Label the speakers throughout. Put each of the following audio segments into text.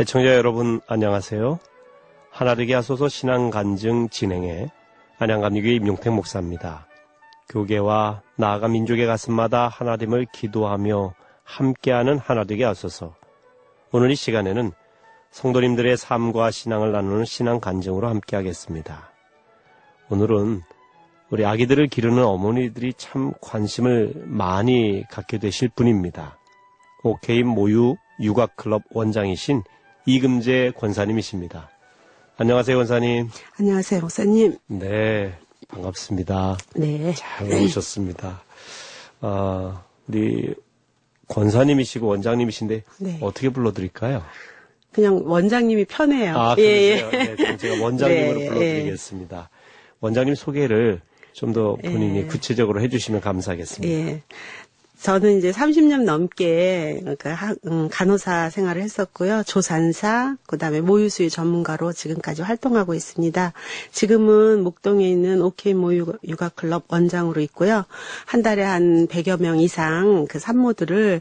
Speaker 1: 애청자 여러분 안녕하세요. 하나되게 하소서 신앙간증 진행해 안양감리교회 임용택 목사입니다. 교계와 나아가 민족의 가슴마다 하나됨을 기도하며 함께하는 하나되게 하소서. 오늘 이 시간에는 성도님들의 삶과 신앙을 나누는 신앙간증으로 함께하겠습니다. 오늘은 우리 아기들을 기르는 어머니들이 참 관심을 많이 갖게 되실 분입니다. OK 모유 육아클럽 원장이신 이금재 권사님이십니다. 안녕하세요, 권사님.
Speaker 2: 안녕하세요, 목사님.
Speaker 1: 네, 반갑습니다.
Speaker 2: 네.
Speaker 1: 잘 오셨습니다. 우리 권사님이시고 원장님이신데
Speaker 2: 네.
Speaker 1: 어떻게 불러드릴까요?
Speaker 2: 그냥 원장님이 편해요.
Speaker 1: 아, 그러세요? 네, 그럼 제가 원장님으로
Speaker 2: 네,
Speaker 1: 불러드리겠습니다. 원장님 소개를 좀 더 본인이 구체적으로 해주시면 감사하겠습니다.
Speaker 2: 예. 저는 이제 30년 넘게 간호사 생활을 했었고요. 조산사, 그다음에 모유수유 전문가로 지금까지 활동하고 있습니다. 지금은 목동에 있는 OK 모유 육아클럽 원장으로 있고요. 한 달에 한 100여 명 이상 그 산모들을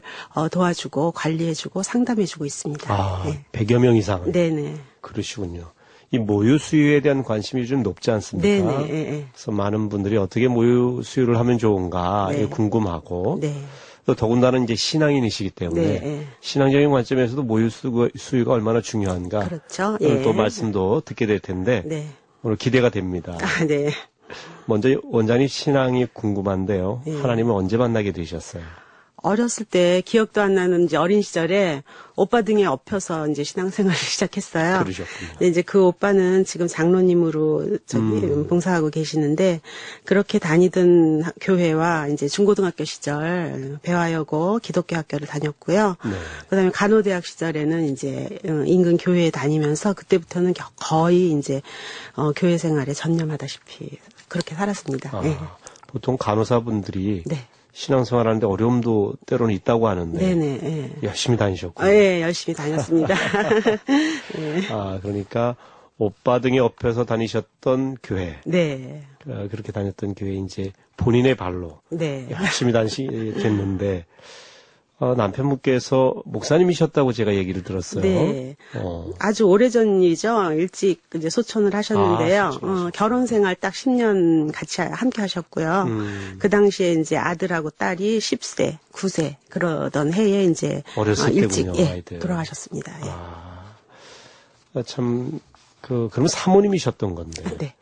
Speaker 2: 도와주고 관리해주고 상담해주고 있습니다.
Speaker 1: 아,
Speaker 2: 네.
Speaker 1: 100여 명 이상.
Speaker 2: 네네.
Speaker 1: 그러시군요. 이 모유 수유에 대한 관심이 좀 높지 않습니까?
Speaker 2: 네네. 예.
Speaker 1: 그래서 많은 분들이 어떻게 모유 수유를 하면 좋은가
Speaker 2: 네.
Speaker 1: 궁금하고
Speaker 2: 네.
Speaker 1: 또 더군다나 이제 신앙인이시기 때문에
Speaker 2: 네.
Speaker 1: 신앙적인 관점에서도 모유 수유가 얼마나 중요한가
Speaker 2: 그렇죠.
Speaker 1: 오늘
Speaker 2: 예.
Speaker 1: 또 말씀도 듣게 될 텐데
Speaker 2: 네.
Speaker 1: 오늘 기대가 됩니다.
Speaker 2: 아, 네.
Speaker 1: 먼저 원장님 신앙이 궁금한데요.
Speaker 2: 네.
Speaker 1: 하나님을 언제 만나게 되셨어요?
Speaker 2: 어렸을 때 기억도 안 나는 이제 어린 시절에 오빠 등에 업혀서 이제 신앙생활을 시작했어요.
Speaker 1: 그러셨군요.
Speaker 2: 근데 이제 그 오빠는 지금 장로님으로 봉사하고 계시는데 그렇게 다니던 교회와 이제 중고등학교 시절 배화여고 기독교 학교를 다녔고요.
Speaker 1: 네.
Speaker 2: 그다음에 간호대학 시절에는 이제 인근 교회에 다니면서 그때부터는 거의 이제 교회 생활에 전념하다시피 그렇게 살았습니다.
Speaker 1: 아,
Speaker 2: 네.
Speaker 1: 보통 간호사분들이
Speaker 2: 네.
Speaker 1: 신앙생활하는데 어려움도 때로는 있다고 하는데
Speaker 2: 네네. 예.
Speaker 1: 열심히 다니셨군요.
Speaker 2: 예, 열심히 다녔습니다. 예.
Speaker 1: 아, 그러니까 오빠 등에 업혀서 다니셨던 교회,
Speaker 2: 네.
Speaker 1: 그렇게 다녔던 교회 이제 본인의 발로
Speaker 2: 네.
Speaker 1: 열심히 다니시게 됐는데 남편분께서 목사님이셨다고 제가 얘기를 들었어요.
Speaker 2: 네. 아주 오래전 일이죠. 일찍 이제 소천을 하셨는데요.
Speaker 1: 아, 소천하셨구나.
Speaker 2: 결혼 생활 딱 10년 같이 함께 하셨고요. 그 당시에 이제 아들하고 딸이 10세, 9세 그러던 해에 이제
Speaker 1: 어렸을
Speaker 2: 일찍
Speaker 1: 때군요,
Speaker 2: 예,
Speaker 1: 아이들.
Speaker 2: 돌아가셨습니다. 예.
Speaker 1: 참, 그럼 사모님이셨던 건데.
Speaker 2: 네.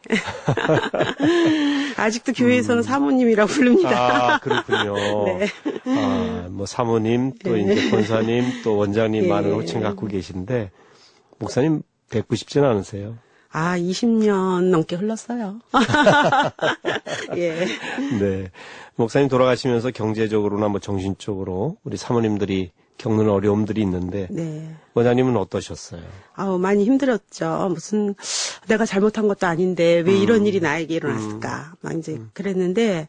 Speaker 2: 아직도 교회에서는 사모님이라고 부릅니다.
Speaker 1: 아, 그렇군요.
Speaker 2: 네.
Speaker 1: 아, 뭐 사모님, 또 이제 권사님, 또 원장님
Speaker 2: 네.
Speaker 1: 많은 호칭 갖고 계신데, 목사님 뵙고 싶지는 않으세요?
Speaker 2: 아, 20년 넘게 흘렀어요. 예.
Speaker 1: 네. 목사님 돌아가시면서 경제적으로나 뭐 정신적으로 우리 사모님들이 겪는 어려움들이 있는데,
Speaker 2: 네.
Speaker 1: 원장님은 어떠셨어요?
Speaker 2: 아우, 많이 힘들었죠. 무슨, 내가 잘못한 것도 아닌데, 왜 이런 일이 나에게 일어났을까. 막 이제 그랬는데,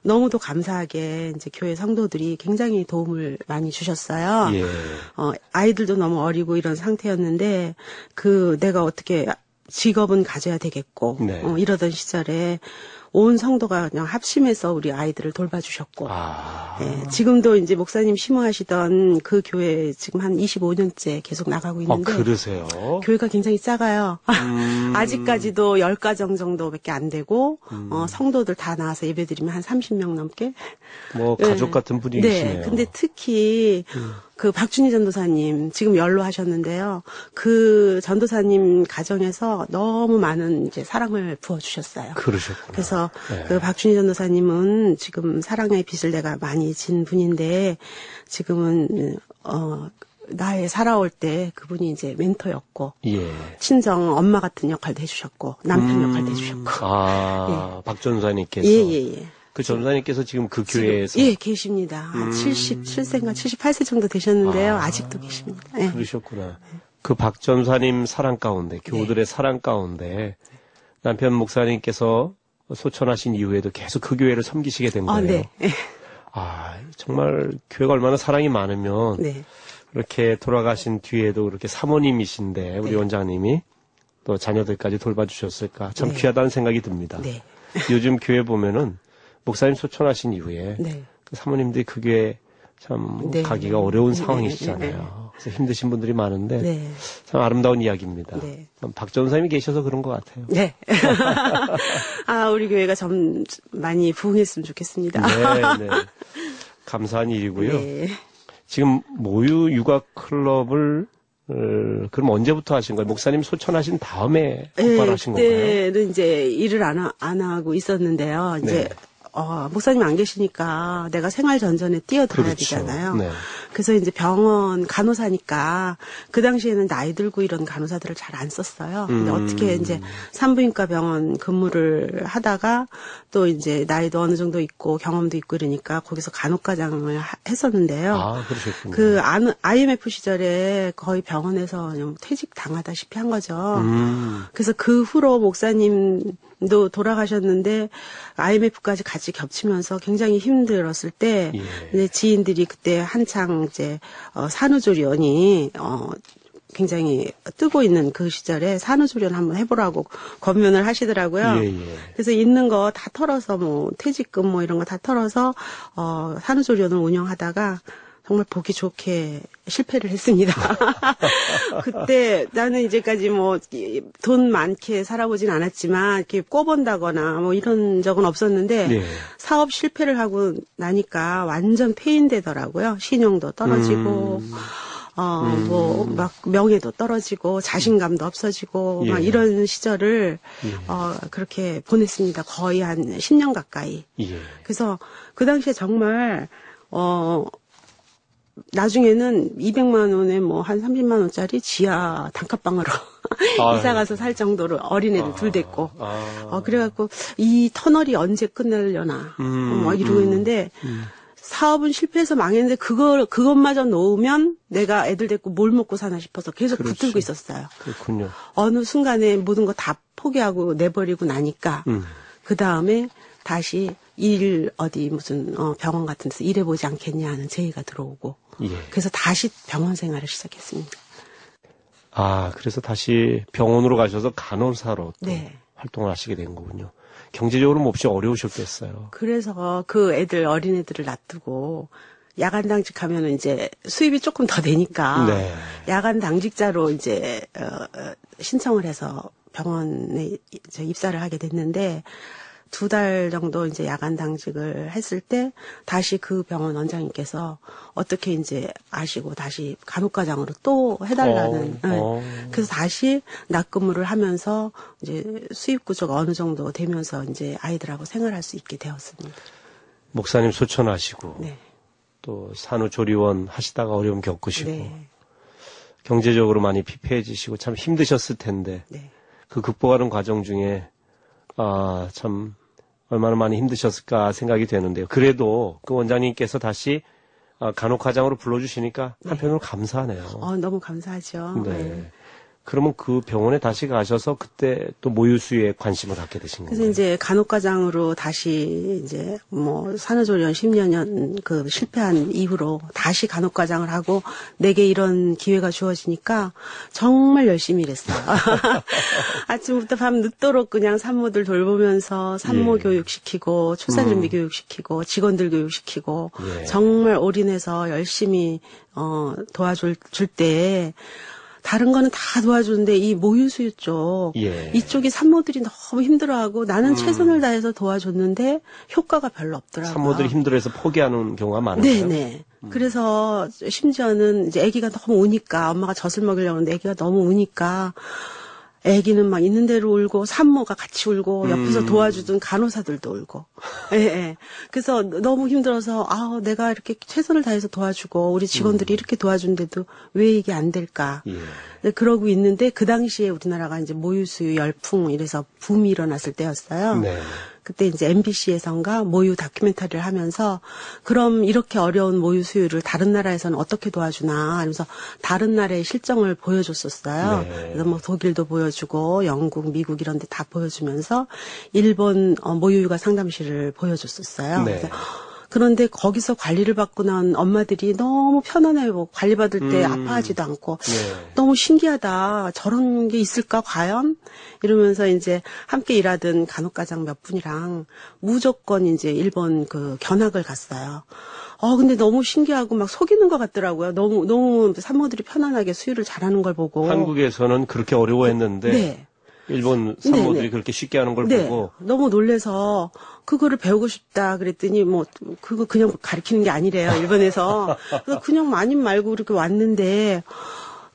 Speaker 2: 너무도 감사하게 이제 교회 성도들이 굉장히 도움을 많이 주셨어요.
Speaker 1: 예.
Speaker 2: 아이들도 너무 어리고 이런 상태였는데, 내가 어떻게 직업은 가져야 되겠고,
Speaker 1: 네.
Speaker 2: 이러던 시절에 온 성도가 그냥 합심해서 우리 아이들을 돌봐주셨고, 예, 지금도 이제 목사님 심호하시던 그 교회 지금 한 25년째 계속 나가고 있는데,
Speaker 1: 그러세요?
Speaker 2: 교회가 굉장히 작아요. 아직까지도 10가정 정도밖에 안 되고, 성도들 다 나와서 예배드리면 한 30명 넘게.
Speaker 1: 뭐, 가족
Speaker 2: 네.
Speaker 1: 같은 분위기시네요.
Speaker 2: 네. 근데 특히, 그 박준희 전도사님, 지금 연로하셨는데요. 그 전도사님 가정에서 너무 많은 이제 사랑을 부어주셨어요.
Speaker 1: 그러셨구나.
Speaker 2: 그래서
Speaker 1: 네.
Speaker 2: 그 박준희 전도사님은 지금 사랑의 빚을 내가 많이 진 분인데, 지금은, 나의 살아올 때 그분이 이제 멘토였고,
Speaker 1: 예.
Speaker 2: 친정 엄마 같은 역할도 해주셨고, 남편 역할도 해주셨고.
Speaker 1: 박 전사님께서.
Speaker 2: 예.
Speaker 1: 그 전사님께서 지금 그 교회에서.
Speaker 2: 예, 계십니다. 77세인가 78세 정도 되셨는데요. 아직도 계십니다. 예.
Speaker 1: 그러셨구나. 그 박 전사님 사랑 가운데, 교우들의 사랑 가운데, 남편 목사님께서 소천하신 이후에도 계속 그 교회를 섬기시게 된 거예요.
Speaker 2: 네.
Speaker 1: 정말 교회가 얼마나 사랑이 많으면,
Speaker 2: 네.
Speaker 1: 그렇게 돌아가신 뒤에도 그렇게 사모님이신데, 우리 원장님이 또 자녀들까지 돌봐주셨을까. 참 귀하다는 생각이 듭니다.
Speaker 2: 네.
Speaker 1: 요즘 교회 보면은, 목사님 소천하신 이후에, 그 사모님들이 그 교회 참 가기가 어려운 상황이시잖아요. 그래서 힘드신 분들이 많은데
Speaker 2: 네.
Speaker 1: 참 아름다운 이야기입니다.
Speaker 2: 네.
Speaker 1: 박 전사님이 계셔서 그런 것 같아요.
Speaker 2: 네. 아, 우리 교회가 좀 많이 부흥했으면 좋겠습니다.
Speaker 1: 네, 네. 감사한 일이고요.
Speaker 2: 네.
Speaker 1: 지금 모유 육아 클럽을 그럼 언제부터 하신 거예요? 목사님 소천하신 다음에 폭발하신 건가요?
Speaker 2: 그때는 이제 일을 안 하고 있었는데요. 이제
Speaker 1: 네.
Speaker 2: 목사님 안 계시니까 내가 생활 전선에 뛰어들어야
Speaker 1: 그렇죠.
Speaker 2: 되잖아요.
Speaker 1: 네.
Speaker 2: 그래서 이제 병원 간호사니까 그 당시에는 나이 들고 이런 간호사들을 잘 안 썼어요. 근데 어떻게 이제 산부인과 병원 근무를 하다가 또 이제 나이도 어느 정도 있고 경험도 있고 이러니까 거기서 간호과장을 했었는데요.
Speaker 1: 아, 그러셨군요.
Speaker 2: 그 IMF 시절에 거의 병원에서 그냥 퇴직 당하다시피 한 거죠. 그래서 그 후로 목사님도 돌아가셨는데 IMF까지 같이 겹치면서 굉장히 힘들었을 때
Speaker 1: 예.
Speaker 2: 이제 지인들이 그때 한창 이제 산후조리원이 굉장히 뜨고 있는 그 시절에 산후조리원 한번 해보라고 권면을 하시더라고요.
Speaker 1: 예, 예.
Speaker 2: 그래서 있는 거 다 털어서 뭐 퇴직금 뭐 이런 거 다 털어서 산후조리원을 운영하다가 정말 보기 좋게 실패를 했습니다. 그때 나는 이제까지 뭐 돈 많게 살아보진 않았지만 이렇게 꿔본다거나 뭐 이런 적은 없었는데
Speaker 1: 네.
Speaker 2: 사업 실패를 하고 나니까 완전 폐인되더라고요. 신용도 떨어지고 뭐 막 명예도 떨어지고 자신감도 없어지고
Speaker 1: 예.
Speaker 2: 막 이런 시절을
Speaker 1: 예.
Speaker 2: 그렇게 보냈습니다. 거의 한 10년 가까이.
Speaker 1: 예.
Speaker 2: 그래서 그 당시에 정말 나중에는 200만 원에 뭐 한 30만 원짜리 지하 단칸방으로 이사 가서 살 정도로 어린애들 둘 됐고 그래갖고 이 터널이 언제 끝내려나 막 이러고 있는데 사업은 실패해서 망했는데 그것마저 놓으면 내가 애들 데리고 뭘 먹고 사나 싶어서 계속
Speaker 1: 그렇지.
Speaker 2: 붙들고 있었어요.
Speaker 1: 그렇군요.
Speaker 2: 어느 순간에 모든 거 다 포기하고 내버리고 나니까 그 다음에 다시 어디 무슨 병원 같은 데서 일해보지 않겠냐 하는 제의가 들어오고
Speaker 1: 예.
Speaker 2: 그래서 다시 병원 생활을 시작했습니다.
Speaker 1: 아, 그래서 다시 병원으로 가셔서 간호사로 또
Speaker 2: 네.
Speaker 1: 활동을 하시게 된 거군요. 경제적으로 몹시 어려우셨겠어요.
Speaker 2: 그래서 그 어린애들을 놔두고 야간 당직하면은 이제 수입이 조금 더 되니까
Speaker 1: 네.
Speaker 2: 야간 당직자로 이제 신청을 해서 병원에 이제 입사를 하게 됐는데 2달 정도 이제 야간 당직을 했을 때 다시 그 병원 원장님께서 어떻게 이제 아시고 다시 간호과장으로 또 해달라는. 그래서 다시 낮근무를 하면서 이제 수입 구조가 어느 정도 되면서 이제 아이들하고 생활할 수 있게 되었습니다.
Speaker 1: 목사님 소천하시고
Speaker 2: 네.
Speaker 1: 또 산후조리원 하시다가 어려움 겪으시고
Speaker 2: 네.
Speaker 1: 경제적으로 많이 피폐해지시고 참 힘드셨을 텐데
Speaker 2: 네.
Speaker 1: 그 극복하는 과정 중에 참 얼마나 많이 힘드셨을까 생각이 되는데요. 그래도 그 원장님께서 다시 간호과장으로 불러주시니까 한편으로 감사하네요.
Speaker 2: 너무 감사하죠.
Speaker 1: 네. 그러면 그 병원에 다시 가셔서 그때 또 모유수유에 관심을 갖게 되신 거예요.
Speaker 2: 그래서 이제 간호과장으로 다시 이제 뭐 산후조리원 10년 그 실패한 이후로 다시 간호과장을 하고 내게 이런 기회가 주어지니까 정말 열심히 일했어요. 아침부터 밤 늦도록 그냥 산모들 돌보면서 산모
Speaker 1: 예.
Speaker 2: 교육시키고 출산준비 교육시키고 직원들 교육시키고
Speaker 1: 예.
Speaker 2: 정말 올인해서 열심히 도와줄 때에 다른 거는 다 도와주는데 이 모유수유 쪽
Speaker 1: 예.
Speaker 2: 이쪽이 산모들이 너무 힘들어하고 나는 최선을 다해서 도와줬는데 효과가 별로 없더라고요.
Speaker 1: 산모들이 힘들어해서 포기하는 경우가 많은데요.
Speaker 2: 네네. 그래서 심지어는 이제 아기가 너무 우니까 엄마가 젖을 먹이려고 하는데 아기가 너무 우니까 아기는 막 있는 대로 울고 산모가 같이 울고 옆에서 도와주던 간호사들도 울고. 예, 예. 그래서 너무 힘들어서 내가 이렇게 최선을 다해서 도와주고 우리 직원들이 이렇게 도와준데도 왜 이게 안 될까?
Speaker 1: 예.
Speaker 2: 네, 그러고 있는데 그 당시에 우리나라가 이제 모유수유 열풍 이래서 붐이 일어났을 때였어요.
Speaker 1: 네.
Speaker 2: 그때 이제 MBC에선가 모유 다큐멘터리를 하면서 그럼 이렇게 어려운 모유 수유를 다른 나라에서는 어떻게 도와주나 하면서 다른 나라의 실정을 보여줬었어요.
Speaker 1: 네.
Speaker 2: 그래서 뭐 독일도 보여주고 영국, 미국 이런 데 다 보여주면서 일본 모유육아 상담실을 보여줬었어요.
Speaker 1: 네.
Speaker 2: 그래서 그런데 거기서 관리를 받고 난 엄마들이 너무 편안해요. 관리받을 때
Speaker 1: 음.
Speaker 2: 아파하지도 않고
Speaker 1: 네.
Speaker 2: 너무 신기하다. 저런 게 있을까 과연? 이러면서 이제 함께 일하던 간호과장 몇 분이랑 무조건 이제 일본 그 견학을 갔어요. 근데 너무 신기하고 막 속이는 것 같더라고요. 너무 산모들이 편안하게 수유를 잘하는 걸 보고.
Speaker 1: 한국에서는 그렇게 어려워했는데
Speaker 2: 네.
Speaker 1: 일본 산모들이
Speaker 2: 네, 네.
Speaker 1: 그렇게 쉽게 하는 걸
Speaker 2: 네.
Speaker 1: 보고
Speaker 2: 너무 놀래서 그거를 배우고 싶다 그랬더니 뭐 그거 그냥 가르치는 게 아니래요. 일본에서. 그래서 그냥 아님 말고 이렇게 왔는데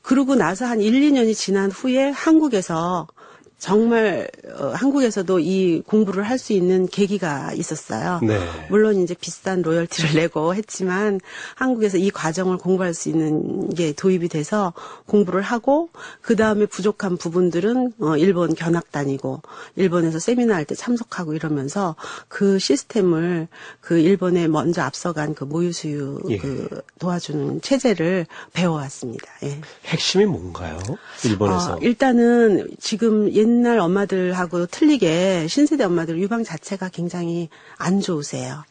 Speaker 2: 그러고 나서 한 1, 2년이 지난 후에 한국에서 정말 한국에서도 이 공부를 할 수 있는 계기가 있었어요.
Speaker 1: 네.
Speaker 2: 물론 이제 비싼 로열티를 내고 했지만 한국에서 이 과정을 공부할 수 있는 게 도입이 돼서 공부를 하고 그 다음에 부족한 부분들은 일본 견학 다니고 일본에서 세미나 할 때 참석하고 이러면서 그 시스템을 그 일본에 먼저 앞서간 그 모유수유
Speaker 1: 예.
Speaker 2: 그 도와주는 체제를 배워왔습니다. 예.
Speaker 1: 핵심이 뭔가요? 일본에서.
Speaker 2: 일단은 지금 옛날 엄마들하고 틀리게 신세대 엄마들 유방 자체가 굉장히 안 좋으세요.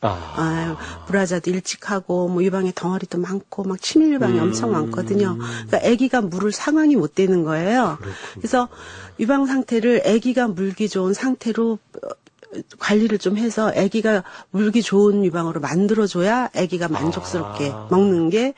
Speaker 2: 브라자도 일찍 하고 뭐 유방에 덩어리도 많고 막 치밀 유방이 엄청 많거든요. 그러니까 아기가 물을 상황이 못 되는 거예요.
Speaker 1: 그렇군요.
Speaker 2: 그래서 유방 상태를 아기가 물기 좋은 상태로 관리를 좀 해서 아기가 물기 좋은 유방으로 만들어줘야 아기가 만족스럽게 먹는 게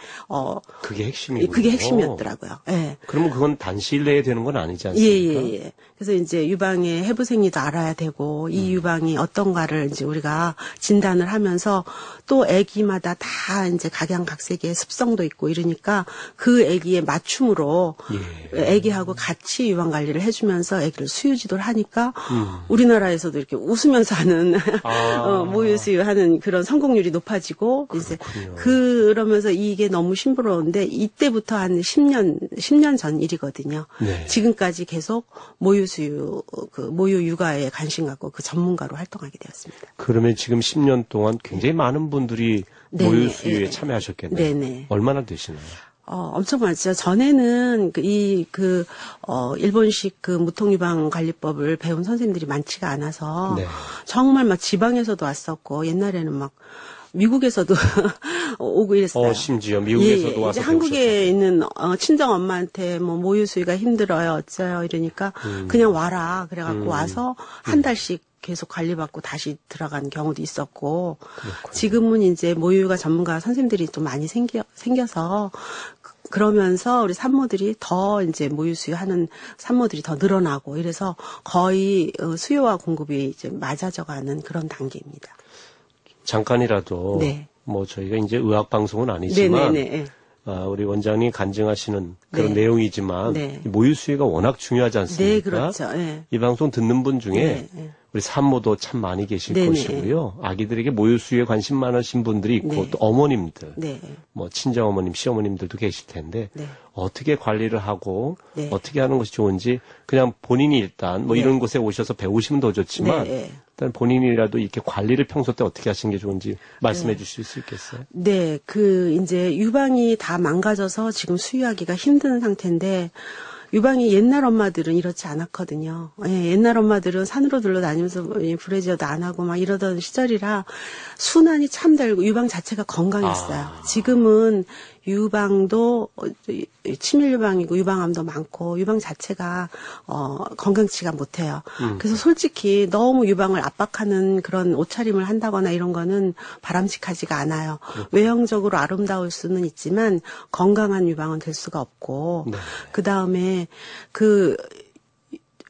Speaker 1: 그게 핵심이군요.
Speaker 2: 그게 핵심이었더라고요. 예.
Speaker 1: 그러면 그건 단시일 내에 되는 건 아니지 않습니까?
Speaker 2: 예. 그래서 이제 유방의 해부생리도 알아야 되고 이 유방이 어떤가를 이제 우리가 진단을 하면서 또 아기마다 다 이제 각양각색의 습성도 있고 이러니까 그 아기에 맞춤으로 아기하고 같이 유방 관리를 해주면서 아기를 수유지도를 하니까 우리나라에서도 이렇게 웃으면서 하는 모유수유하는 그런 성공률이 높아지고 이제 그러면서 이게 너무 심부러운데 이때부터 한 10년 전 일이거든요.
Speaker 1: 네.
Speaker 2: 지금까지 계속 모유수유 그 모유 육아에 관심 갖고 그 전문가로 활동하게 되었습니다.
Speaker 1: 그러면 지금 10년 동안 굉장히 많은 분들이
Speaker 2: 네네.
Speaker 1: 모유수유에 참여하셨겠네요.
Speaker 2: 네네.
Speaker 1: 얼마나 되시나요?
Speaker 2: 엄청 많죠. 전에는 일본식 그 무통유방 관리법을 배운 선생님들이 많지가 않아서
Speaker 1: 네.
Speaker 2: 정말 막 지방에서도 왔었고 옛날에는 막 미국에서도 오고 이랬어요.
Speaker 1: 심지어 미국에서도 와서
Speaker 2: 이제 한국에
Speaker 1: 배우셨다고요?
Speaker 2: 있는 친정 엄마한테 뭐 모유 수유가 힘들어요, 어쩌요 이러니까 그냥 와라 그래갖고 와서 한 달씩 계속 관리받고 다시 들어간 경우도 있었고
Speaker 1: 그렇군요.
Speaker 2: 지금은 이제 모유가 전문가 선생님들이 좀 많이 생겨서 그러면서 우리 산모들이 더 이제 모유 수유하는 산모들이 더 늘어나고 이래서 거의 수요와 공급이 이제 맞아져가는 그런 단계입니다.
Speaker 1: 잠깐이라도
Speaker 2: 네.
Speaker 1: 뭐 저희가 이제 의학 방송은 아니지만
Speaker 2: 네네네.
Speaker 1: 우리 원장님이 간증하시는 그런
Speaker 2: 네.
Speaker 1: 내용이지만
Speaker 2: 네.
Speaker 1: 모유 수유가 워낙 중요하지 않습니까?
Speaker 2: 네, 그렇죠. 네.
Speaker 1: 이 방송 듣는 분 중에
Speaker 2: 네.
Speaker 1: 우리 산모도 참 많이 계실
Speaker 2: 네네.
Speaker 1: 것이고요. 아기들에게 모유 수유에 관심 많으신 분들이 있고
Speaker 2: 네.
Speaker 1: 또 어머님들,
Speaker 2: 네.
Speaker 1: 뭐 친정 어머님, 시어머님들도 계실 텐데
Speaker 2: 네.
Speaker 1: 어떻게 관리를 하고
Speaker 2: 네.
Speaker 1: 어떻게 하는 것이 좋은지 그냥 본인이 일단 뭐
Speaker 2: 네.
Speaker 1: 이런 곳에 오셔서 배우시면 더 좋지만
Speaker 2: 네.
Speaker 1: 일단 본인이라도 이렇게 관리를 평소 때 어떻게 하시는 게 좋은지 말씀해 주실 수 있겠어요?
Speaker 2: 네, 이제 유방이 다 망가져서 지금 수유하기가 힘든 상태인데, 유방이 옛날 엄마들은 이렇지 않았거든요. 옛날 엄마들은 산으로 둘러다니면서 브래지어도 안 하고 막 이러던 시절이라 순환이 참 달고 유방 자체가 건강했어요. 지금은 유방도 치밀 유방이고 유방암도 많고 유방 자체가 건강치가 못해요. 그래서 솔직히 너무 유방을 압박하는 그런 옷차림을 한다거나 이런 거는 바람직하지가 않아요. 외형적으로 아름다울 수는 있지만 건강한 유방은 될 수가 없고
Speaker 1: 네.
Speaker 2: 그다음에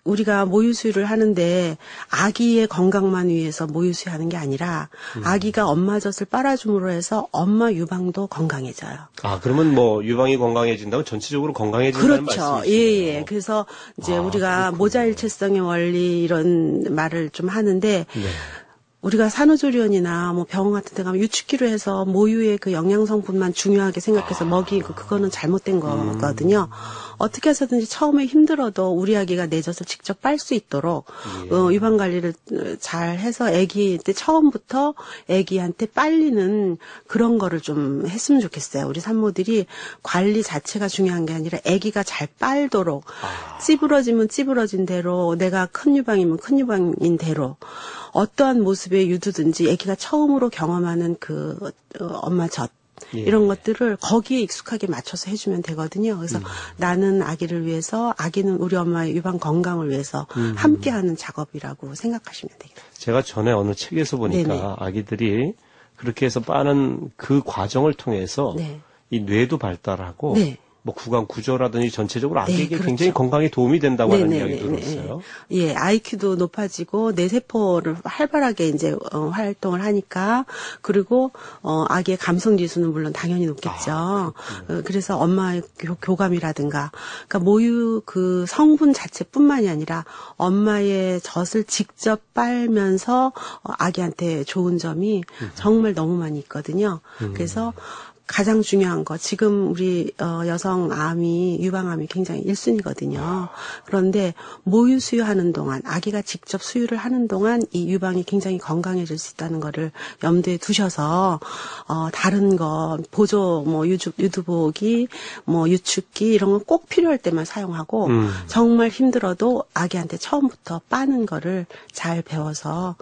Speaker 2: 우리가 모유수유를 하는데 아기의 건강만 위해서 모유수유하는 게 아니라 아기가 엄마 젖을 빨아줌으로 해서 엄마 유방도 건강해져요.
Speaker 1: 그러면 뭐 유방이 건강해진다면 전체적으로 건강해진다는
Speaker 2: 그렇죠.
Speaker 1: 말씀이시네요.
Speaker 2: 예. 그래서 이제 우리가
Speaker 1: 그렇군요.
Speaker 2: 모자일체성의 원리 이런 말을 좀 하는데
Speaker 1: 네.
Speaker 2: 우리가 산후조리원이나 뭐 병원 같은 데 가면 유축기로 해서 모유의 그 영양 성분만 중요하게 생각해서 먹이고 그거는 잘못된 거거든요. 어떻게 해서든지 처음에 힘들어도 우리 아기가 내 젖을 직접 빨 수 있도록 유방 관리를 잘 해서 아기 때 처음부터 아기한테 빨리는 그런 거를 좀 했으면 좋겠어요. 우리 산모들이 관리 자체가 중요한 게 아니라 아기가 잘 빨도록 찌부러지면 찌부러진 대로 내가 큰 유방이면 큰 유방인 대로 어떠한 모습의 유두든지 아기가 처음으로 경험하는 그 엄마 젖
Speaker 1: 예.
Speaker 2: 이런 것들을 거기에 익숙하게 맞춰서 해주면 되거든요. 그래서 나는 아기를 위해서, 아기는 우리 엄마의 유방 건강을 위해서 함께하는 작업이라고 생각하시면 되겠습니다.
Speaker 1: 제가 전에 어느 책에서 보니까
Speaker 2: 네네.
Speaker 1: 아기들이 그렇게 해서 빠는 그 과정을 통해서
Speaker 2: 네.
Speaker 1: 이 뇌도 발달하고
Speaker 2: 네.
Speaker 1: 뭐 구강 구조라든지 전체적으로
Speaker 2: 네,
Speaker 1: 아기에게
Speaker 2: 그렇죠.
Speaker 1: 굉장히 건강에 도움이 된다고 하는
Speaker 2: 네네네.
Speaker 1: 이야기 들었어요.
Speaker 2: 예, IQ도 높아지고 뇌세포를 활발하게 이제 활동을 하니까 그리고 아기의 감성 지수는 물론 당연히 높겠죠. 그래서 엄마의 교감이라든가 그러니까 모유 그 성분 자체뿐만이 아니라 엄마의 젖을 직접 빨면서 아기한테 좋은 점이 정말 너무 많이 있거든요. 그래서 가장 중요한 거, 지금 우리 여성 암이, 유방암이 굉장히 1순위거든요. 그런데 모유 수유하는 동안, 아기가 직접 수유를 하는 동안 이 유방이 굉장히 건강해질 수 있다는 거를 염두에 두셔서 다른 거, 보조, 뭐 유두보기, 뭐 유축기 이런 건 꼭 필요할 때만 사용하고 정말 힘들어도 아기한테 처음부터 빠는 거를 잘 배워서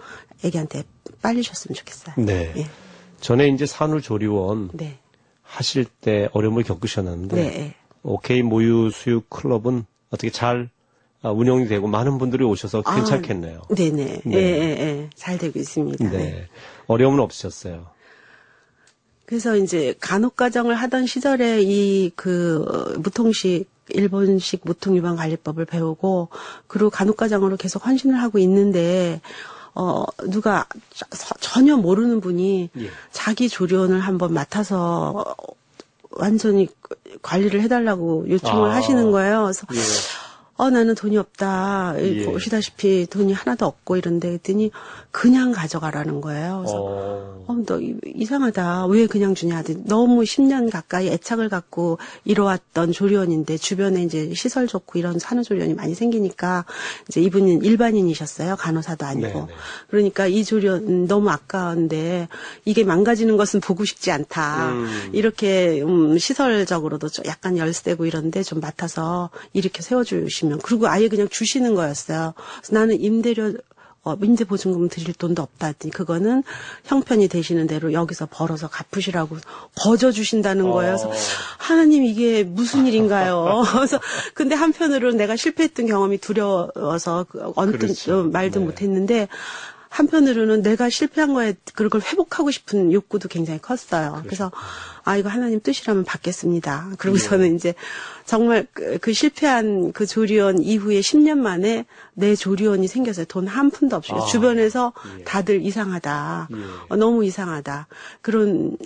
Speaker 2: 아기한테 빨리셨으면 좋겠어요.
Speaker 1: 네.
Speaker 2: 예.
Speaker 1: 전에 이제 산후조리원
Speaker 2: 네.
Speaker 1: 하실 때 어려움을 겪으셨는데
Speaker 2: 네.
Speaker 1: OK 모유 수유 클럽은 어떻게 잘 운영이 되고 많은 분들이 오셔서 괜찮겠네요.
Speaker 2: 네네.
Speaker 1: 네.
Speaker 2: 예. 잘 되고 있습니다.
Speaker 1: 네.
Speaker 2: 네.
Speaker 1: 어려움은 없으셨어요.
Speaker 2: 그래서 이제 간호과정을 하던 시절에 이 그 무통식 일본식 무통유방관리법을 배우고 그리고 간호과정으로 계속 헌신을 하고 있는데 누가 전혀 모르는 분이
Speaker 1: 예.
Speaker 2: 자기 조리원을 한번 맡아서 완전히 관리를 해달라고 요청을 하시는 거예요. 그래서
Speaker 1: 예.
Speaker 2: 나는 돈이 없다.
Speaker 1: 예.
Speaker 2: 보시다시피 돈이 하나도 없고 이런데 했더니 그냥 가져가라는 거예요. 그래서 너 이상하다. 왜 그냥 주냐. 너무 10년 가까이 애착을 갖고 이뤄왔던 조리원인데 주변에 이제 시설 좋고 이런 산후조리원이 많이 생기니까 이제 이분은 일반인이셨어요. 간호사도 아니고.
Speaker 1: 네네.
Speaker 2: 그러니까 이 조리원 너무 아까운데 이게 망가지는 것은 보고 싶지 않다. 이렇게 시설적으로도 좀 약간 열세고 이런데 좀 맡아서 이렇게 세워주시면 그리고 아예 그냥 주시는 거였어요. 그래서 나는 임대 보증금 드릴 돈도 없다 했더니 그거는 형편이 되시는 대로 여기서 벌어서 갚으시라고 거저 주신다는 거예요. 그래서 하나님 이게 무슨 일인가요? 그래서 근데 한편으로는 내가 실패했던 경험이 두려워서 언뜻
Speaker 1: 그렇죠.
Speaker 2: 말도
Speaker 1: 네.
Speaker 2: 못했는데 한편으로는 내가 실패한 거에 그걸 회복하고 싶은 욕구도 굉장히 컸어요. 그래서 이거 하나님 뜻이라면 받겠습니다. 그러고서는 이제 정말 그 실패한 그 조리원 이후에 10년 만에 내 조리원이 생겼어요. 돈 한 푼도 없이. 주변에서 다들 이상하다. 너무 이상하다.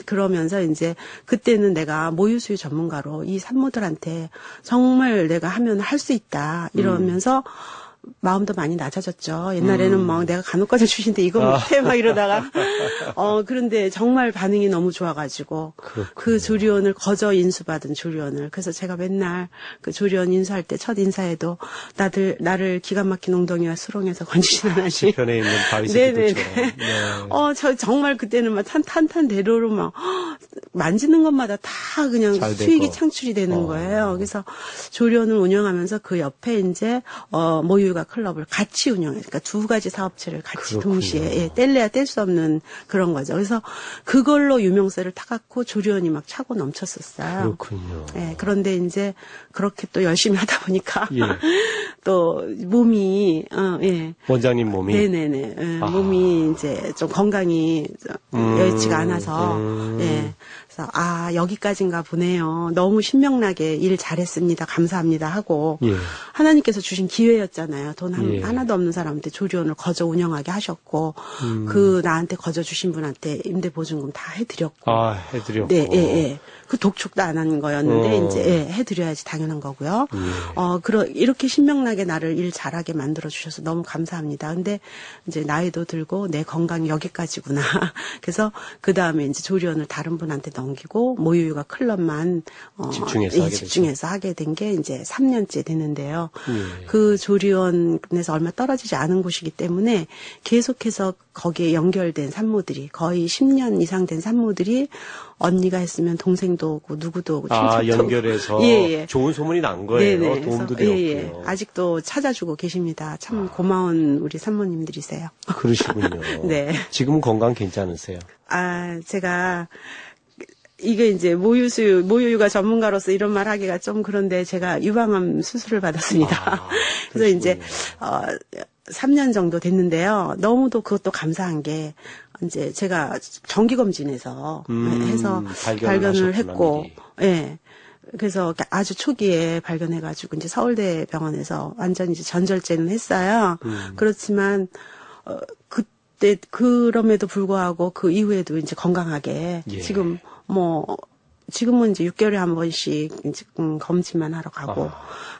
Speaker 2: 그러면서 이제 그때는 내가 모유수유 전문가로 이 산모들한테 정말 내가 하면 할 수 있다. 이러면서 마음도 많이 낮아졌죠. 옛날에는 막 내가 간호과정 출신인데 이거 못해 막 이러다가 그런데 정말 반응이 너무 좋아가지고 그 조리원을 거저 인수받은 조리원을 그래서 제가 맨날 그 조리원 인수할 때 첫 인사에도 나를 기가 막힌 웅덩이와 수렁에서 건지신 하나님.
Speaker 1: 시편에 있는 다윗의 기도처럼. 네.
Speaker 2: 저 정말 그때는 막 탄탄대로로 막 만지는 것마다 다 그냥
Speaker 1: 잘
Speaker 2: 수익이
Speaker 1: 되고.
Speaker 2: 창출이 되는 거예요. 그래서 조리원을 운영하면서 그 옆에 이제 모유가 클럽을 같이 운영해요. 그러니까 두 가지 사업체를 같이
Speaker 1: 그렇군요.
Speaker 2: 동시에 뗄래야 뗄 수 없는 그런 거죠. 그래서 그걸로 유명세를 타갖고 조리원이 막 차고 넘쳤었어요.
Speaker 1: 그렇군요.
Speaker 2: 예, 그런데 이제 그렇게 또 열심히 하다 보니까
Speaker 1: 예.
Speaker 2: 또 몸이
Speaker 1: 원장님 몸이
Speaker 2: 네네네. 몸이 이제 좀 건강이 여의치가 않아서, 그래서, 여기까지인가 보네요. 너무 신명나게 일 잘했습니다. 감사합니다. 하고,
Speaker 1: 예.
Speaker 2: 하나님께서 주신 기회였잖아요. 돈
Speaker 1: 예.
Speaker 2: 하나도 없는 사람한테 조리원을 거저 운영하게 하셨고, 나한테 거저 주신 분한테 임대보증금 다 해드렸고.
Speaker 1: 해드렸고.
Speaker 2: 네, 예. 그 독촉도 안 하는 거였는데, 이제, 해드려야지 당연한 거고요. 이렇게 신명나게 나를 일 잘하게 만들어주셔서 너무 감사합니다. 근데, 이제 나이도 들고 내 건강이 여기까지구나. 그래서, 그 다음에 이제 조리원을 다른 분한테 넘기고 모유육아 클럽만 집중해서 하게 된 게 이제 3년째 됐는데요. 그 조리원에서 얼마 떨어지지 않은 곳이기 때문에 계속해서 거기에 연결된 산모들이 거의 10년 이상 된 산모들이 언니가 했으면 동생도 오고 누구도 오고
Speaker 1: 연결해서 좋은 소문이 난 거예요.
Speaker 2: 네네.
Speaker 1: 도움도
Speaker 2: 그래서,
Speaker 1: 되었고요.
Speaker 2: 아직도 찾아주고 계십니다. 참 고마운 우리 산모님들이세요.
Speaker 1: 그러시군요.
Speaker 2: 네.
Speaker 1: 지금은 건강 괜찮으세요?
Speaker 2: 제가 이게 이제 모유육아 전문가로서 이런 말 하기가 좀 그런데 제가 유방암 수술을 받았습니다. 그래서 이제 3년 정도 됐는데요. 너무도 그것도 감사한 게 이제 제가 정기검진에서 해서 발견을 했고, 예. 그래서 아주 초기에 발견해가지고 이제 서울대 병원에서 완전 이제 전절제는 했어요. 그렇지만 그때 그럼에도 불구하고 그 이후에도 이제 건강하게 지금은 이제 6개월에 한 번씩 검진만 하러 가고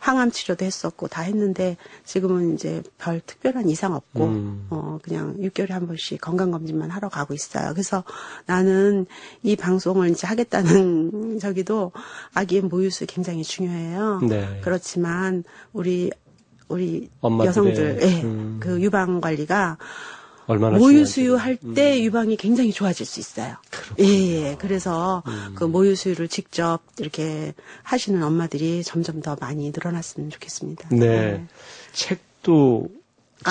Speaker 2: 항암 치료도 했었고 다 했는데 지금은 이제 별 특별한 이상 없고 그냥 6개월에 한 번씩 건강 검진만 하러 가고 있어요. 그래서 나는 이 방송을 이제 하겠다는 저기도 아기의 모유수 굉장히 중요해요.
Speaker 1: 네.
Speaker 2: 그렇지만 우리
Speaker 1: 엄마들의,
Speaker 2: 여성들 그 유방 관리가
Speaker 1: 얼마나
Speaker 2: 모유 수유할 때 유방이 굉장히 좋아질 수 있어요. 예. 그래서 그 모유 수유를 직접 이렇게 하시는 엄마들이 점점 더 많이 늘어났으면 좋겠습니다.
Speaker 1: 네. 책도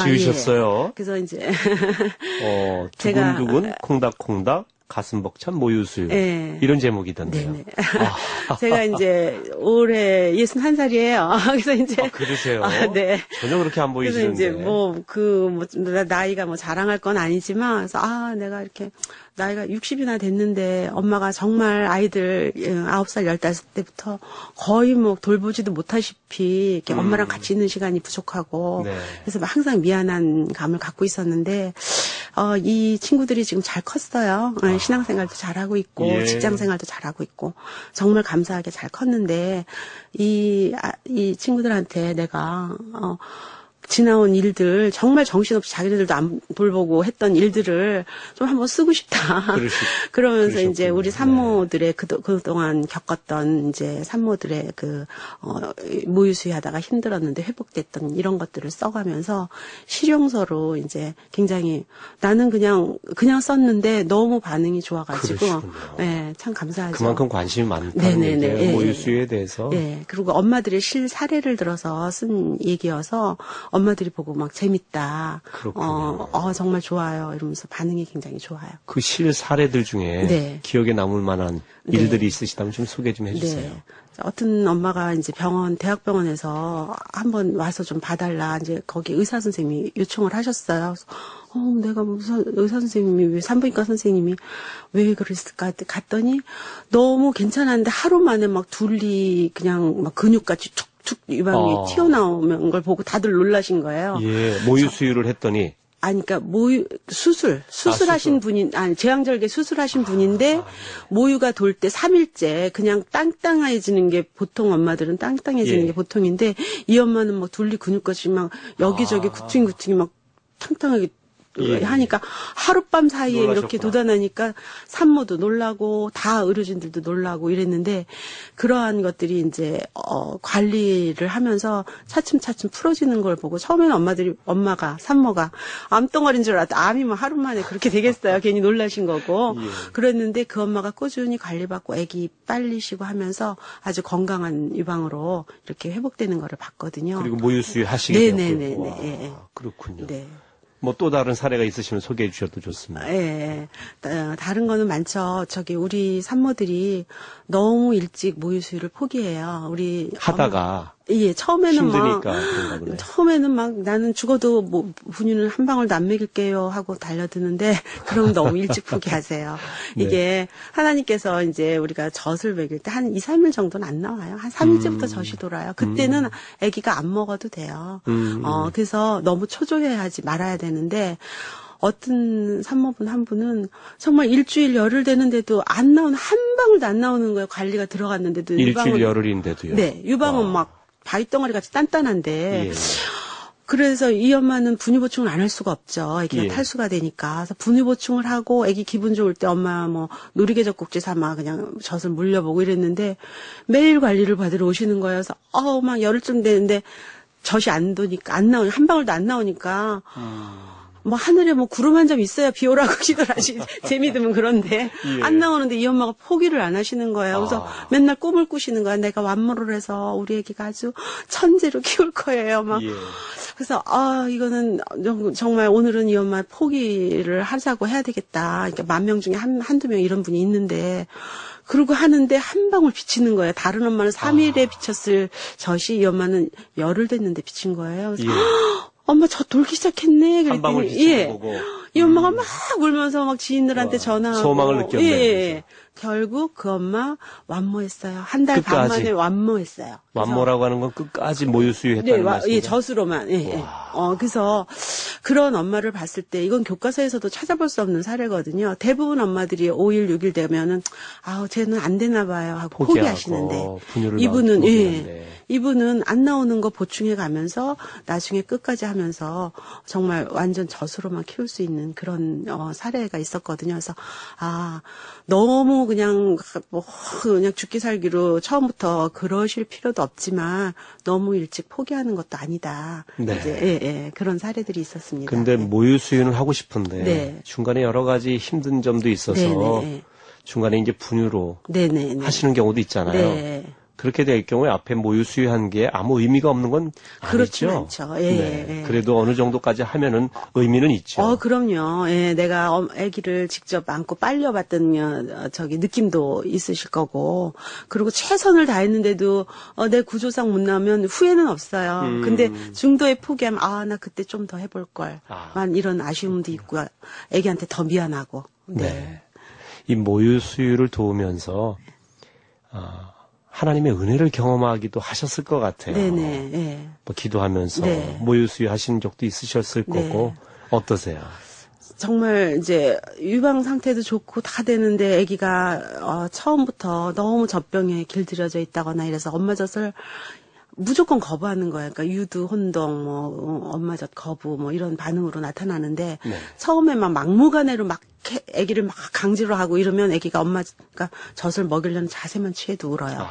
Speaker 1: 지으셨어요.
Speaker 2: 예. 그래서 이제
Speaker 1: 두근두근 콩닥콩닥 가슴 벅찬 모유 수유 이런 제목이던데요.
Speaker 2: 네네. 제가 이제 올해 61살이에요. 그래서 이제
Speaker 1: 그러세요?
Speaker 2: 네.
Speaker 1: 전혀 그렇게 안 보이시는데.
Speaker 2: 그래서 이제 나이가 자랑할 건 아니지만 그래서 내가 이렇게 나이가 60이나 됐는데 엄마가 정말 아이들 9살, 15때부터 거의 돌보지도 못하시피 이렇게 엄마랑 같이 있는 시간이 부족하고 그래서 항상 미안한 감을 갖고 있었는데 이 친구들이 지금 잘 컸어요. 신앙생활도 잘하고 있고 직장생활도 잘하고 있고 정말 감사하게 잘 컸는데 이 친구들한테 내가 지나온 일들 정말 정신없이 자기들도 안 돌보고 했던 일들을 좀 한번 쓰고 싶다. 그러면서 그러셨군요. 이제 우리 산모들의 그동안 겪었던 이제 산모들의 모유 수유하다가 힘들었는데 회복됐던 이런 것들을 써가면서 실용서로 이제 굉장히 나는 그냥 썼는데 너무 반응이 좋아가지고 참 감사하죠.
Speaker 1: 그만큼 관심이 많다는 얘기예요. 모유 수유에 대해서.
Speaker 2: 네. 그리고 엄마들의 실사례를 들어서 쓴 얘기여서 엄마들이 보고 막 재밌다.
Speaker 1: 그렇군요.
Speaker 2: 정말 좋아요. 이러면서 반응이 굉장히 좋아요.
Speaker 1: 그 실 사례들 중에 기억에 남을 만한 일들이 있으시다면 좀 소개 좀 해주세요.
Speaker 2: 네. 어떤 엄마가 이제 대학병원에서 한번 와서 좀 봐달라. 이제 거기 의사 선생님이 요청을 하셨어요. 내가 무슨 의사 선생님이 산부인과 선생님이 왜 그랬을까 갔더니 너무 괜찮았는데 하루 만에 수술이 그냥 막 근육같이 툭툭 유방이 튀어나오는 걸 보고 다들 놀라신 거예요.
Speaker 1: 예, 모유 수유를 했더니.
Speaker 2: 그러니까 수술하신 분이, 제왕절개 수술하신 분인데, 모유가 돌 때 3일째 그냥 땅땅해지는 게 보통 엄마들은 땅땅해지는 게 보통인데, 이 엄마는 막 둘리 근육같이 막 여기저기 구퉁구퉁이 막 탕탕하게 하니까 하룻밤 사이에
Speaker 1: 놀라셨구나.
Speaker 2: 이렇게 돋아나니까 산모도 놀라고 다 의료진들도 놀라고 이랬는데 그러한 것들이 이제 관리를 하면서 차츰차츰 풀어지는 걸 보고 처음에는 산모가 암덩어리인 줄 알았다. 암이 하루 만에 그렇게 되겠어요. 괜히 놀라신 거고. 그랬는데 그 엄마가 꾸준히 관리받고 아기 빨리시고 하면서 아주 건강한 유방으로 이렇게 회복되는 거를 봤거든요.
Speaker 1: 그리고 모유 수유 하시게 되었고.
Speaker 2: 네네네.
Speaker 1: 그렇군요.
Speaker 2: 네.
Speaker 1: 또 다른 사례가 있으시면 소개해 주셔도 좋습니다.
Speaker 2: 예. 다른 거는 많죠. 우리 산모들이 너무 일찍 모유 수유를 포기해요.
Speaker 1: 하다가.
Speaker 2: 처음에는
Speaker 1: 힘드니까 그런가 보네.
Speaker 2: 처음에는 나는 죽어도 분유는 한 방울도 안 먹일게요 하고 달려드는데, 그럼 너무 일찍 포기하세요. 이게 하나님께서 이제 우리가 젖을 먹일 때 한 2, 3일 정도는 안 나와요. 한 3일째부터 젖이 돌아요. 그때는 아기가 안 먹어도 돼요. 그래서 너무 초조해하지 말아야 되는데, 어떤 산모분 한 분은 정말 일주일 열흘 되는데도 한 방울도 안 나오는 거예요. 관리가 들어갔는데도.
Speaker 1: 일주일 열흘인데도요?
Speaker 2: 네. 유방은 막 바위덩어리 같이 단단한데 그래서 이 엄마는 분유 보충을 안 할 수가 없죠. 아기가
Speaker 1: 예.
Speaker 2: 탈수가 되니까. 그래서 분유 보충을 하고 아기 기분 좋을 때 엄마 뭐 놀이개 젖꼭지 삼아 그냥 젖을 물려보고 이랬는데 매일 관리를 받으러 오시는 거예요. 그래서 막 열흘쯤 되는데 젖이 안 도니까 안 나오니 한 방울도 안 나오니까 뭐 하늘에 뭐 구름 한 점 있어야 비 오라고 기도를 하시 재미드면 그런데
Speaker 1: 예.
Speaker 2: 안 나오는데 이 엄마가 포기를 안 하시는 거예요. 그래서 맨날 꿈을 꾸시는 거야. 내가 완모를 해서 우리 애기가 아주 천재로 키울 거예요. 막
Speaker 1: 예.
Speaker 2: 그래서 이거는 정말 오늘은 이 엄마 포기를 하자고 해야 되겠다. 그러니까 10,000명 중에 한두 명 이런 분이 있는데 그러고 하는데 한 방울 비치는 거예요. 다른 엄마는 3일에 비쳤을 젖이 이 엄마는 열흘 됐는데 비친 거예요. 그래서
Speaker 1: 예.
Speaker 2: 엄마 저 돌기 시작했네.
Speaker 1: 한 방울
Speaker 2: 그랬더니
Speaker 1: 비치는
Speaker 2: 예.
Speaker 1: 거고.
Speaker 2: 이 엄마가 막 울면서 막 지인들한테 전화하고
Speaker 1: 소망을 느꼈네.
Speaker 2: 예. 결국 그 엄마 완모했어요. 한 달 반
Speaker 1: 끝까지.
Speaker 2: 만에 완모했어요. 그래서
Speaker 1: 완모라고 하는 건 끝까지 모유 수유했다는
Speaker 2: 네,
Speaker 1: 말씀이죠.
Speaker 2: 예, 젖으로만. 예, 예. 그래서 그런 엄마를 봤을 때 이건 교과서에서도 찾아볼 수 없는 사례거든요. 대부분 엄마들이 5일, 6일 되면은 쟤는 안 되나 봐요 하고 포기하시는데
Speaker 1: 분유를
Speaker 2: 이분은
Speaker 1: 포기하는데.
Speaker 2: 이분은 안 나오는 거 보충해 가면서 나중에 끝까지 하면서 정말 완전 젖으로만 키울 수 있는 그런 사례가 있었거든요. 그래서 너무 그냥 그냥 죽기 살기로 처음부터 그러실 필요도 없지만 너무 일찍 포기하는 것도 아니다.
Speaker 1: 네.
Speaker 2: 이제 그런 사례들이 있었습니다.
Speaker 1: 근데
Speaker 2: 네.
Speaker 1: 모유 수유는 하고 싶은데
Speaker 2: 네.
Speaker 1: 중간에 여러 가지 힘든 점도 있어서
Speaker 2: 네네.
Speaker 1: 중간에 이제 분유로
Speaker 2: 네네.
Speaker 1: 하시는 경우도 있잖아요.
Speaker 2: 네.
Speaker 1: 그렇게 될 경우에 앞에 모유 수유한 게 아무 의미가 없는 건
Speaker 2: 그렇진
Speaker 1: 아니죠.
Speaker 2: 않죠. 예,
Speaker 1: 네.
Speaker 2: 예.
Speaker 1: 그래도 어느 정도까지 하면은 의미는 있죠.
Speaker 2: 그럼요. 예, 내가 아기를 직접 안고 빨려봤던 느낌도 있으실 거고, 그리고 최선을 다했는데도 내 구조상 못 나오면 후회는 없어요. 근데 중도에 포기하면 나 그때 좀 더 해볼 걸만 이런 아쉬움도 있고, 아기한테 더 미안하고.
Speaker 1: 네. 이 모유 수유를 도우면서 하나님의 은혜를 경험하기도 하셨을 것 같아요.
Speaker 2: 네네. 예.
Speaker 1: 뭐 기도하면서
Speaker 2: 네.
Speaker 1: 모유 수유 하시는 적도 있으셨을
Speaker 2: 네.
Speaker 1: 거고 어떠세요?
Speaker 2: 정말 이제 유방 상태도 좋고 다 되는데 아기가 처음부터 너무 젖병에 길들여져 있다거나 이래서 엄마 젖을 무조건 거부하는 거예요. 그러니까 유두, 혼동, 엄마 젖 거부, 이런 반응으로 나타나는데,
Speaker 1: 네.
Speaker 2: 처음에 막무가내로 아기를 막 강제로 하고 이러면 아기가 엄마가 젖을 먹이려는 자세만 취해도 울어요.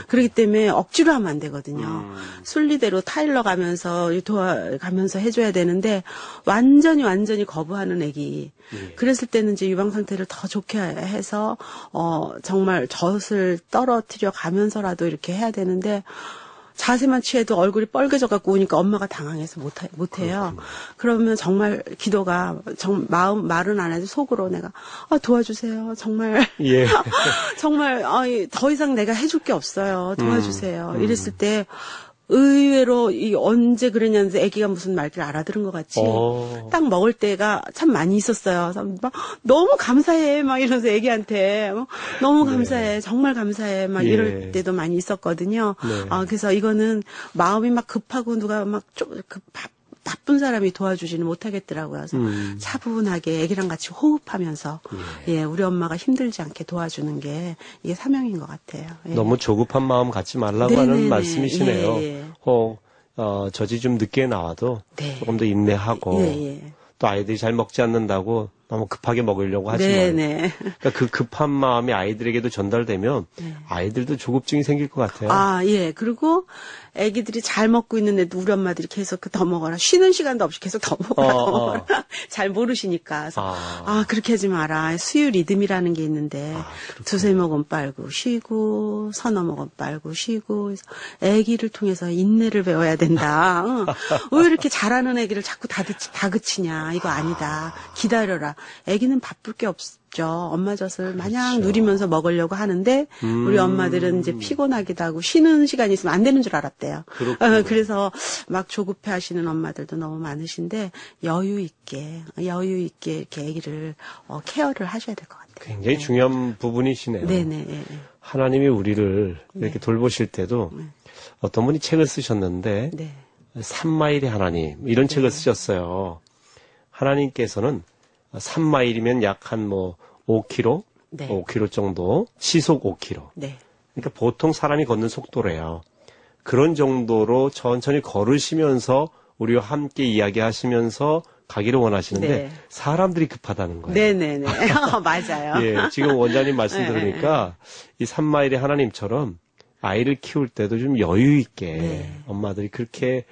Speaker 2: 그렇기 때문에 억지로 하면 안 되거든요. 순리대로 타일러 가면서 도와가면서 해줘야 되는데, 완전히 거부하는 아기. 그랬을 때는 이제 유방 상태를 더 좋게 해서, 정말 젖을 떨어뜨려 가면서라도 이렇게 해야 되는데, 자세만 취해도 얼굴이 뻘개져 갖고 오니까 엄마가 당황해서 못해요. 그러면 정말 기도가 말은 안 해도 속으로 내가 도와주세요. 정말
Speaker 1: 예.
Speaker 2: 정말 더 이상 내가 해줄 게 없어요. 도와주세요. 이랬을 때 의외로 언제 그러냐는데 아기가 무슨 말귀를 알아들은 것 같이 딱 먹을 때가 참 많이 있었어요. 그래서 막 너무 감사해 막 이러면서 아기한테 너무 감사해 정말 감사해 막 이럴 때도 많이 있었거든요.
Speaker 1: 네.
Speaker 2: 그래서 이거는 마음이 막 급하고 누가 막 좀 나쁜 사람이 도와주지는 못하겠더라고요. 그래서 차분하게 아기랑 같이 호흡하면서 우리 엄마가 힘들지 않게 도와주는 게 이게 사명인 것 같아요. 예.
Speaker 1: 너무 조급한 마음 갖지 말라고
Speaker 2: 네네네.
Speaker 1: 하는 말씀이시네요.
Speaker 2: 예.
Speaker 1: 젖이 좀 늦게 나와도
Speaker 2: 네.
Speaker 1: 조금 더 인내하고
Speaker 2: 예.
Speaker 1: 또 아이들이 잘 먹지 않는다고 너무 급하게 먹으려고 하지
Speaker 2: 네네.
Speaker 1: 말고 그러니까 그 급한 마음이 아이들에게도 전달되면 아이들도 조급증이 생길 것 같아요.
Speaker 2: 예. 그리고 애기들이 잘 먹고 있는데도 우리 엄마들이 계속 더 먹어라. 쉬는 시간도 없이 계속 더 먹어라. 더 먹어라. 잘 모르시니까. 그래서 그렇게 하지 마라. 수유 리듬이라는 게 있는데 두세 모금 빨고 쉬고 서너 모금 빨고 쉬고 그래서 애기를 통해서 인내를 배워야 된다. 왜 이렇게 잘하는 애기를 자꾸 다그치냐. 이거 아니다. 기다려라. 애기는 바쁠 게 없죠. 엄마 젖을 마냥 누리면서 먹으려고 하는데 우리 엄마들은 이제 피곤하기도 하고 쉬는 시간이 있으면 안 되는 줄 알았대요. 그래서 막 조급해 하시는 엄마들도 너무 많으신데 여유 있게 이렇게 아기를 케어를 하셔야 될 것 같아요.
Speaker 1: 굉장히 중요한 부분이시네요.
Speaker 2: 네네.
Speaker 1: 하나님이 우리를 이렇게 돌보실 때도 어떤 분이 책을 쓰셨는데
Speaker 2: 네.
Speaker 1: 3마일의 하나님 이런 책을 쓰셨어요. 하나님께서는 3마일이면 약 한 5km,
Speaker 2: 네.
Speaker 1: 5km 정도, 시속 5km.
Speaker 2: 네.
Speaker 1: 그러니까 보통 사람이 걷는 속도래요. 그런 정도로 천천히 걸으시면서 우리와 함께 이야기하시면서 가기를 원하시는데
Speaker 2: 네.
Speaker 1: 사람들이 급하다는 거예요.
Speaker 2: 네네네. 맞아요.
Speaker 1: 예, 지금 원장님 말씀 들으니까 이 3마일의 하나님처럼 아이를 키울 때도 좀 여유 있게
Speaker 2: 네.
Speaker 1: 엄마들이 그렇게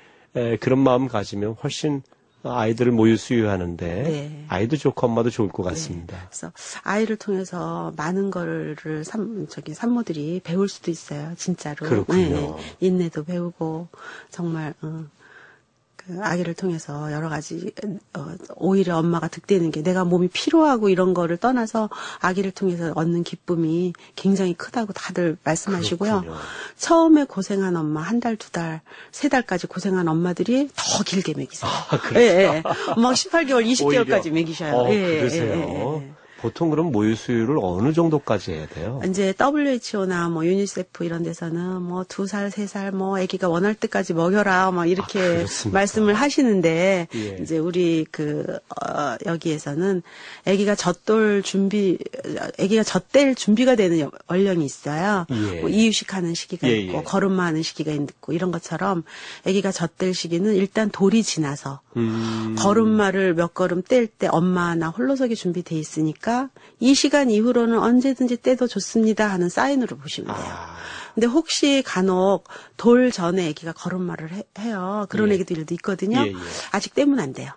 Speaker 1: 그런 마음 가지면 훨씬 아이들을 모유 수유하는데
Speaker 2: 네.
Speaker 1: 아이도 좋고 엄마도 좋을 것 같습니다.
Speaker 2: 그래서 아이를 통해서 많은 거를 산모들이 배울 수도 있어요. 진짜로.
Speaker 1: 그렇군요.
Speaker 2: 인내도 배우고 정말 그 아기를 통해서 여러 가지 오히려 엄마가 득되는 게 내가 몸이 피로하고 이런 거를 떠나서 아기를 통해서 얻는 기쁨이 굉장히 크다고 다들 말씀하시고요.
Speaker 1: 그렇군요.
Speaker 2: 처음에 고생한 엄마 1달, 2달, 3달까지 고생한 엄마들이 더 길게 먹이세요.
Speaker 1: 그렇죠.
Speaker 2: 예. 막 18개월, 20개월까지 먹이셔요.
Speaker 1: 그러세요. 보통 그럼 모유 수유를 어느 정도까지 해야 돼요?
Speaker 2: 이제 WHO나 뭐 유니세프 이런 데서는 뭐 2살, 3살 뭐 아기가 원할 때까지 먹여라 막 이렇게
Speaker 1: 그렇습니까?
Speaker 2: 말씀을 하시는데
Speaker 1: 예.
Speaker 2: 이제 우리 여기에서는 아기가 젖될 준비가 되는 연령이 있어요.
Speaker 1: 예.
Speaker 2: 뭐 이유식하는 시기가
Speaker 1: 예,
Speaker 2: 있고
Speaker 1: 예.
Speaker 2: 걸음마하는 시기가 있고 이런 것처럼 아기가 젖될 시기는 일단 돌이 지나서 걸음마를 몇 걸음 뗄 때 엄마나 홀로서기 준비돼 있으니까 이 시간 이후로는 언제든지 떼도 좋습니다 하는 사인으로 보시면 돼요. 근데 혹시 간혹 돌 전에 아기가 걸음마를 해요. 그런
Speaker 1: 예.
Speaker 2: 아기들도 있거든요.
Speaker 1: 예.
Speaker 2: 아직 떼면 안 돼요.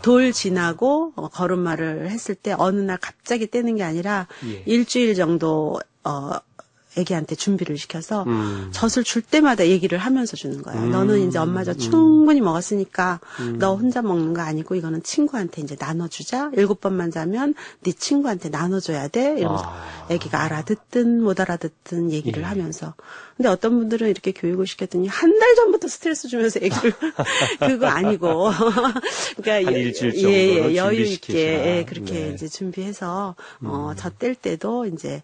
Speaker 2: 돌 지나고 걸음마를 했을 때 어느 날 갑자기 떼는 게 아니라
Speaker 1: 예.
Speaker 2: 일주일 정도 애기한테 준비를 시켜서 젖을 줄 때마다 얘기를 하면서 주는 거예요. 너는 이제 엄마 젖 충분히 먹었으니까 너 혼자 먹는 거 아니고 이거는 친구한테 이제 나눠주자. 7번만 자면 네 친구한테 나눠줘야 돼. 이러면서 애기가 알아듣든 못 알아듣든 얘기를
Speaker 1: 예.
Speaker 2: 하면서. 근데 어떤 분들은 이렇게 교육을 시켰더니 한 달 전부터 스트레스 주면서 애기를 그거 아니고 그러니까
Speaker 1: 한 일주일 정도는
Speaker 2: 여유
Speaker 1: 준비시키자.
Speaker 2: 있게 그렇게
Speaker 1: 네.
Speaker 2: 이제 준비해서 젖 뗄 때도 이제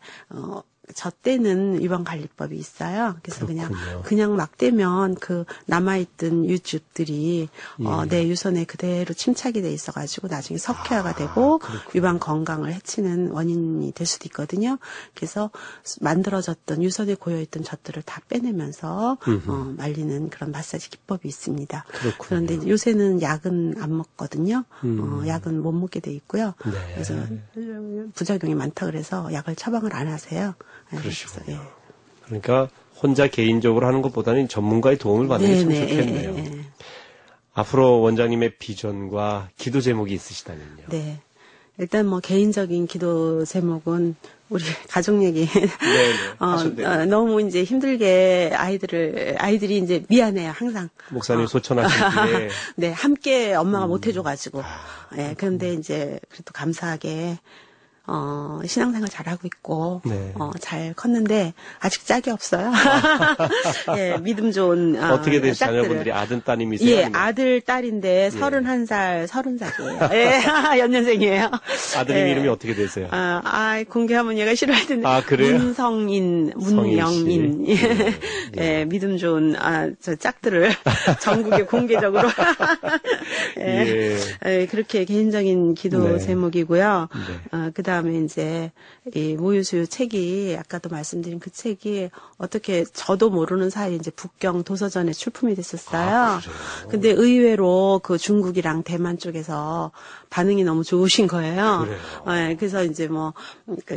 Speaker 2: 젖 떼는 유방관리법이 있어요. 그래서
Speaker 1: 그렇군요.
Speaker 2: 그냥 막 떼면 그 남아있던 유즙들이 내 유선에 그대로 침착이 돼 있어가지고 나중에 석회화가 되고 유방 건강을 해치는 원인이 될 수도 있거든요. 그래서 만들어졌던 유선에 고여있던 젖들을 다 빼내면서 말리는 그런 마사지 기법이 있습니다.
Speaker 1: 그렇군요.
Speaker 2: 그런데 이제 요새는 약은 안 먹거든요. 약은 못 먹게 돼 있고요.
Speaker 1: 네.
Speaker 2: 그래서 부작용이 많다 그래서 약을 처방을 안 하세요.
Speaker 1: 그러시군요.
Speaker 2: 그래서,
Speaker 1: 그러니까 혼자 개인적으로 하는 것보다는 전문가의 도움을 받는 게 참
Speaker 2: 네네,
Speaker 1: 좋겠네요.
Speaker 2: 예.
Speaker 1: 앞으로 원장님의 비전과 기도 제목이 있으시다면요.
Speaker 2: 네. 일단 뭐 개인적인 기도 제목은 우리 가족 얘기.
Speaker 1: 네네. 하셨네요.
Speaker 2: 너무 이제 힘들게 아이들이 이제 미안해요, 항상.
Speaker 1: 목사님 소천하시기에
Speaker 2: 네, 함께 엄마가 못 해줘가지고. 예, 그런데 이제 그래도 감사하게 신앙생활 잘하고 있고,
Speaker 1: 네.
Speaker 2: 잘 컸는데, 아직 짝이 없어요. 예, 믿음 좋은,
Speaker 1: 어떻게 되시
Speaker 2: 짝들을.
Speaker 1: 자녀분들이 아들 따님이세요?
Speaker 2: 예,
Speaker 1: 아니면
Speaker 2: 아들, 딸인데, 31살, 30살이에요. 예, 연년생이에요.
Speaker 1: 아드님
Speaker 2: 예.
Speaker 1: 이름이 어떻게 되세요?
Speaker 2: 공개하면 얘가 싫어할 텐데.
Speaker 1: 아, 그래요?
Speaker 2: 문성인,
Speaker 1: 성인
Speaker 2: 문영인.
Speaker 1: 씨.
Speaker 2: 예,
Speaker 1: 네.
Speaker 2: 예, 믿음 좋은, 저 짝들을 전국에 공개적으로.
Speaker 1: 예.
Speaker 2: 예, 그렇게 개인적인 기도
Speaker 1: 네.
Speaker 2: 제목이고요.
Speaker 1: 네.
Speaker 2: 그 다음에 이제 이 모유수유 책이 아까도 말씀드린 그 책이 어떻게 저도 모르는 사이에 이제 북경 도서전에 출품이 됐었어요.
Speaker 1: 그래요?
Speaker 2: 근데 의외로 그 중국이랑 대만 쪽에서 반응이 너무 좋으신 거예요.
Speaker 1: 그래요?
Speaker 2: 그래서 이제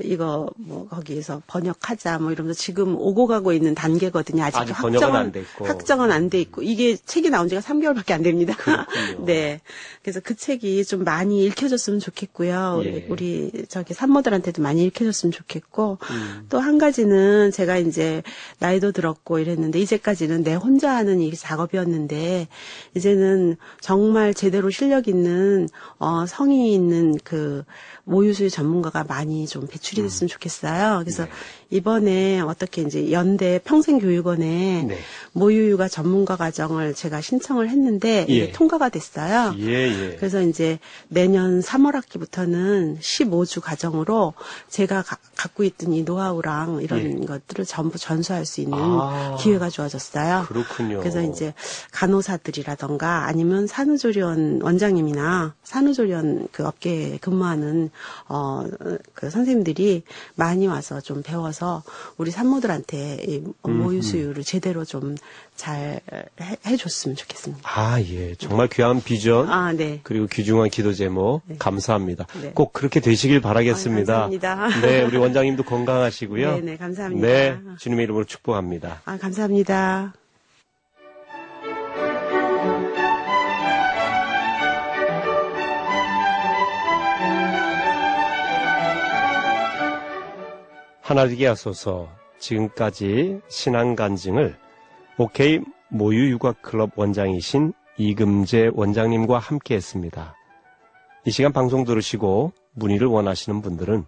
Speaker 2: 이거 거기에서 번역하자 뭐 이러면서 지금 오고 가고 있는 단계거든요.
Speaker 1: 아직 번역은 안 됐고.
Speaker 2: 확정은 안 돼 있고 이게 책이 나온 지가 3개월밖에 안 됩니다.
Speaker 1: 그렇군요.
Speaker 2: 네. 그래서 그 책이 좀 많이 읽혀졌으면 좋겠고요.
Speaker 1: 예.
Speaker 2: 우리 저기 산모들한테도 많이 읽혀졌으면 좋겠고 또 한 가지는 제가 이제 나이도 들었고 이랬는데 이제까지는 내 혼자 하는 이 작업이었는데 이제는 정말 제대로 실력 있는 성의 있는 그 모유수유 전문가가 많이 좀 배출이 됐으면 좋겠어요. 그래서
Speaker 1: 네.
Speaker 2: 이번에 어떻게 이제 연대 평생교육원에
Speaker 1: 네.
Speaker 2: 모유육아 전문가 과정을 제가 신청을 했는데
Speaker 1: 예.
Speaker 2: 이게 통과가 됐어요.
Speaker 1: 예.
Speaker 2: 그래서 이제 내년 3월 학기부터는 15주 과정으로 제가 갖고 있던 이 노하우랑 이런 것들을 전부 전수할 수 있는 기회가 주어졌어요.
Speaker 1: 그렇군요.
Speaker 2: 그래서 이제 간호사들이라던가 아니면 산후조리원 원장님이나 산후조리 산후조리원 그 업계에 근무하는 그 선생님들이 많이 와서 좀 배워서 우리 산모들한테 이 모유 수유를 제대로 좀 잘 해줬으면 좋겠습니다.
Speaker 1: 아, 예. 정말 귀한 비전.
Speaker 2: 아, 네.
Speaker 1: 그리고 귀중한 기도 제목
Speaker 2: 네.
Speaker 1: 감사합니다.
Speaker 2: 네.
Speaker 1: 꼭 그렇게 되시길 바라겠습니다.
Speaker 2: 감사합니다.
Speaker 1: 네, 우리 원장님도 건강하시고요.
Speaker 2: 네, 네, 감사합니다.
Speaker 1: 네, 주님의 이름으로 축복합니다.
Speaker 2: 아, 감사합니다.
Speaker 1: 하나되게 하소서. 지금까지 신앙 간증을 OK 모유육아클럽 원장이신 이금재 원장님과 함께 했습니다. 이 시간 방송 들으시고 문의를 원하시는 분들은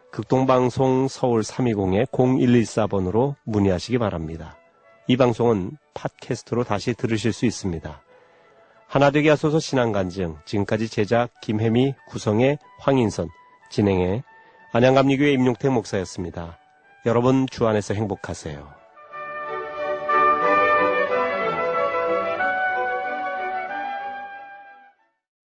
Speaker 1: 극동방송 서울 320-0114번으로 문의하시기 바랍니다. 이 방송은 팟캐스트로 다시 들으실 수 있습니다. 하나되게 하소서 신앙간증, 지금까지 제작 김혜미, 구성의 황인선, 진행의 안양감리교회 임용택 목사였습니다. 여러분 주 안에서 행복하세요.